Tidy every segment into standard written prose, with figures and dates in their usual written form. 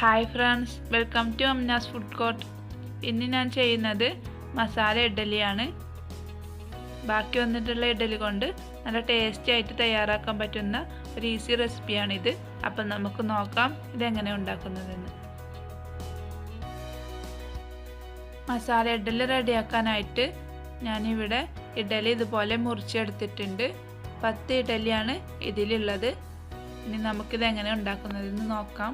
Hi friends, welcome to Amna's food court. ഇന്ന് ഞാൻ ചെയ്യുന്നത് മസാല ഇഡ്ഡലിയാണ്. ബാക്കി വന്നിട്ടുള്ള ഇഡ്ഡലി കൊണ്ട് നല്ല ടേസ്റ്റി ആയിട്ട് തയ്യാറാക്കാൻ പറ്റുന്ന ഒരു ഈസി റെസിപ്പിയാണിത്. അപ്പം നമുക്ക് നോക്കാം ഇതെങ്ങനെ ഉണ്ടാക്കുന്നതെന്ന്. മസാല ഇഡ്ഡലി റെഡിയാക്കാനായിട്ട് ഞാനിവിടെ ഇഡ്ഡലി ഇതുപോലെ മുറിച്ചെടുത്തിട്ടുണ്ട്. 10 ഇഡ്ഡലിയാണ് ഇതിലുള്ളത്. ഇനി നമുക്കിതെങ്ങനെ ഉണ്ടാക്കുന്നതെന്ന് നോക്കാം.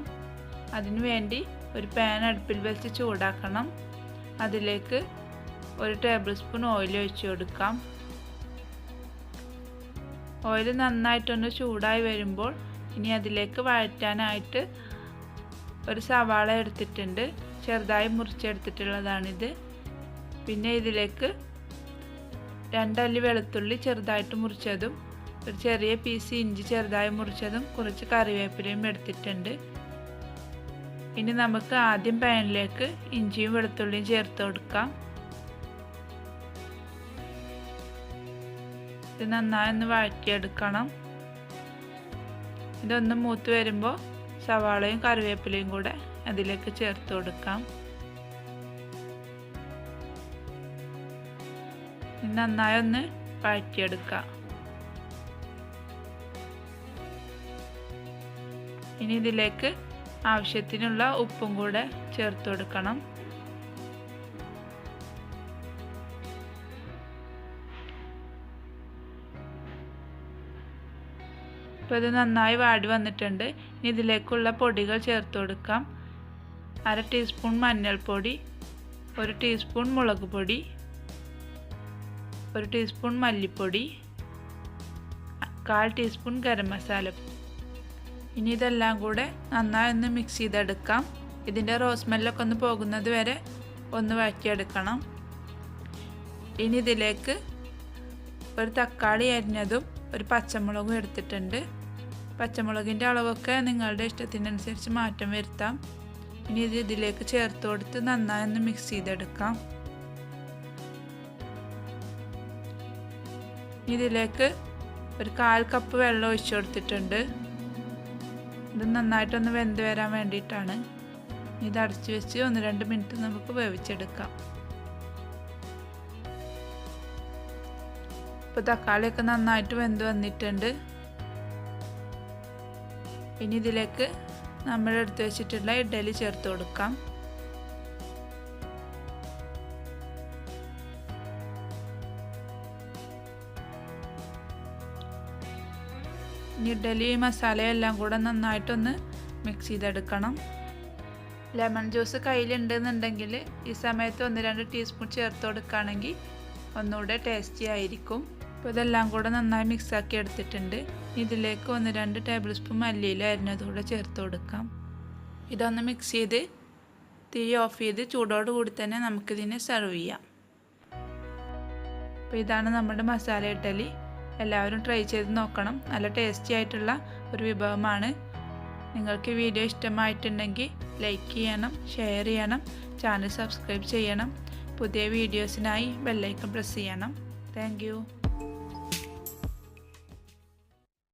അതിനു വേണ്ടി ഒരു പാൻ അടുപ്പിൽ വെച്ച് ചൂടാക്കണം. അതിലേക്ക് 1 ടേബിൾ സ്പൂൺ ഓയിൽ ഒഴിച്ചു കൊടുക്കാം. ഓയിൽ നന്നായിട്ടൊന്ന് ചൂടായി വരുമ്പോൾ ഇനി അതിലേക്ക് വഴറ്റാനായിട്ട് ഒരു സവാള എടുത്തിട്ടുണ്ട്. ചെറുതായി മുറിച്ചെടുത്തിട്ടുള്ളതാണിത്. പിന്നെ ഇതിലേക്ക് 2 അല്ലി വെളുത്തുള്ളി ചെറുതായിട്ട് മുറിച്ചതും, ഒരു ചെറിയ പീസ് ഇഞ്ചി ചെറുതായി മുറിച്ചതും, കുറച്ച് കറിവേപ്പിലയും എടുത്തിട്ടുണ്ട്. ഇനി നമുക്ക് ആദ്യം പാനിലേക്ക് ഇഞ്ചിയും വെളുത്തുള്ളിയും ചേർത്ത് കൊടുക്കാം. ഇത് നന്നായി ഒന്ന് വഴറ്റിയെടുക്കണം. ഇതൊന്ന് മൂത്ത് വരുമ്പോൾ സവാളയും കറിവേപ്പിലയും കൂടെ അതിലേക്ക് ചേർത്ത് കൊടുക്കാം. നന്നായി ഒന്ന് വഴറ്റിയെടുക്കാം. ഇനി ഇതിലേക്ക് ആവശ്യത്തിനുള്ള ഉപ്പും കൂടെ ചേർത്ത് കൊടുക്കണം. ഇപ്പോൾ ഇത് നന്നായി വാടി വന്നിട്ടുണ്ട്. ഇനി ഇതിലേക്കുള്ള പൊടികൾ ചേർത്ത് കൊടുക്കാം. 1/2 ടീസ്പൂൺ മഞ്ഞൾപ്പൊടി, 1 ടീസ്പൂൺ മുളക് പൊടി, 1 ടീസ്പൂൺ മല്ലിപ്പൊടി, 1/4 ടീസ്പൂൺ ഗരം മസാല. ഇനി ഇതെല്ലാം കൂടെ നന്നായി ഒന്ന് മിക്സ് ചെയ്തെടുക്കാം. ഇതിൻ്റെ റോസ് സ്മെല്ലൊക്കെ ഒന്ന് പോകുന്നത് വരെ ഒന്ന് വഴറ്റിയെടുക്കണം. ഇനി ഇതിലേക്ക് ഒരു തക്കാളി അരിഞ്ഞതും ഒരു പച്ചമുളകും എടുത്തിട്ടുണ്ട്. പച്ചമുളകിൻ്റെ അളവൊക്കെ നിങ്ങളുടെ ഇഷ്ടത്തിനനുസരിച്ച് മാറ്റം വരുത്താം. ഇനി ഇത് ഇതിലേക്ക് ചേർത്ത് കൊടുത്ത് നന്നായി ഒന്ന് മിക്സ് ചെയ്തെടുക്കാം. ഇതിലേക്ക് ഒരു 1/4 കപ്പ് വെള്ളം ഒഴിച്ചു കൊടുത്തിട്ടുണ്ട്. ഇത് നന്നായിട്ടൊന്ന് വെന്ത് വരാൻ വേണ്ടിയിട്ടാണ്. ഇത് അടച്ചു വെച്ച് 1-2 മിനിറ്റ് നമുക്ക് വേവിച്ചെടുക്കാം. ഇപ്പോൾ തക്കാളിയൊക്കെ നന്നായിട്ട് വെന്ത് വന്നിട്ടുണ്ട്. ഇനി ഇതിലേക്ക് നമ്മൾ എടുത്ത് വെച്ചിട്ടുള്ള ഇഡ്ഡലി ചേർത്ത് കൊടുക്കാം. ഇഡ്ഡലി മസാലയും എല്ലാം കൂടെ നന്നായിട്ടൊന്ന് മിക്സ് ചെയ്തെടുക്കണം. ലെമൺ ജ്യൂസ് കയ്യിലുണ്ടെന്നുണ്ടെങ്കിൽ ഈ സമയത്ത് 1-2 ടീസ്പൂൺ ചേർത്ത് കൊടുക്കുകയാണെങ്കിൽ ഒന്നുകൂടെ ടേസ്റ്റി ആയിരിക്കും. അപ്പോൾ ഇതെല്ലാം കൂടെ നന്നായി മിക്സാക്കി എടുത്തിട്ടുണ്ട്. ഇതിലേക്ക് 1-2 ടേബിൾ സ്പൂൺ മല്ലിയില അരിഞ്ഞതുകൂടെ ചേർത്ത് കൊടുക്കാം. ഇതൊന്ന് മിക്സ് ചെയ്ത് തീ ഓഫ് ചെയ്ത് ചൂടോടുകൂടി തന്നെ നമുക്കിതിനെ സെർവ് ചെയ്യാം. അപ്പോൾ ഇതാണ് നമ്മുടെ മസാല ഇഡ്ഡലി. എല്ലാവരും ട്രൈ ചെയ്ത് നോക്കണം. നല്ല ടേസ്റ്റി ആയിട്ടുള്ള ഒരു വിഭവമാണ്. നിങ്ങൾക്ക് വീഡിയോ ഇഷ്ടമായിട്ടുണ്ടെങ്കിൽ ലൈക്ക് ചെയ്യണം, ഷെയർ ചെയ്യണം, ചാനൽ സബ്സ്ക്രൈബ് ചെയ്യണം. പുതിയ വീഡിയോസിനായി ബെല്ലൈക്കൺ പ്രസ് ചെയ്യണം. Thank you.